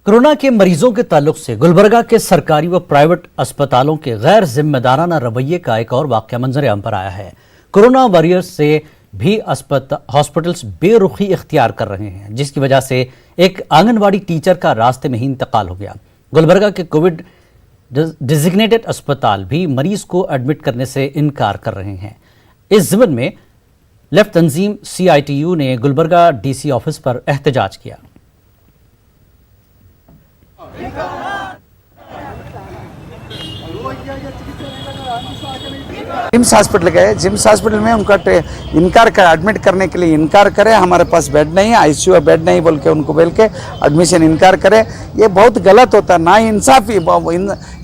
Corona के मरीजों के ताल्लुक से गुलबर्गा के सरकारी व प्राइवेट अस्पतालों के गैर जिम्मेदाराना रवैये का एक और वाकया मंजर आम पर आया है। कोरोना वॉरियर्स से भी हॉस्पिटल्स बेरुखी इख्तियार कर रहे हैं, जिसकी वजह से एक आंगनवाड़ी टीचर का रास्ते में ही इंतकाल हो गया। गुलबर्गा के कोविड डिजिग्नेटेड अस्पताल भी मरीज को एडमिट करने से इनकार कर रहे हैं। इस ज़िम्न में लेफ्ट तंजीम CITU ने गुलबर्गा DC ऑफिस पर एहतजाज किया। जिम्स हॉस्पिटल गए, जिम्स हॉस्पिटल में उनका इनकार कर एडमिट करने के लिए इनकार करे, हमारे पास बेड नहीं है, ICU बेड नहीं बोल के उनको बोल के एडमिशन इनकार करे। ये बहुत गलत होता है, ना इंसाफी,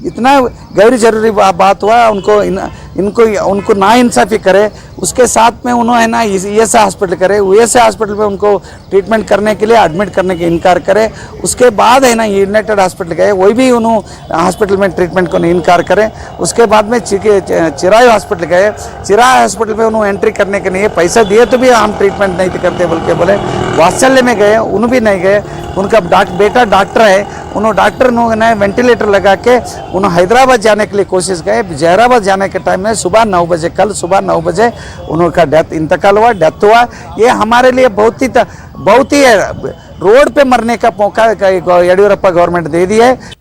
इतना गैर जरूरी बात हुआ। उनको ना इंसाफी करे, उसके साथ में उन्होंने ना ESI हॉस्पिटल करे, ESI हॉस्पिटल में उनको ट्रीटमेंट करने के लिए एडमिट करने के इनकार करे। उसके बाद है ना यूनाइटेड हॉस्पिटल गए, वही भी उन्होंने हॉस्पिटल में ट्रीटमेंट को इनकार करे। उसके बाद में चिराई हॉस्पिटल गए, चिराई हॉस्पिटल में उन्होंने एंट्री करने के लिए पैसा दिए तो भी हम ट्रीटमेंट नहीं करते बोल के बोले। वात्सल्य में गए, उन्होंने भी नहीं गए। उनका बेटा डॉक्टर है, उन्होंने डॉक्टर ने वेंटिलेटर लगा के उन्होंने हैदराबाद जाने के लिए कोशिश गए। जहराबाद जाने के टाइम में सुबह 9 बजे, कल सुबह 9 बजे उनका इंतकाल हुआ, डेथ हुआ। ये हमारे लिए बहुत ही रोड पे मरने का मौका येडियूरप्पा गवर्नमेंट दे दी है।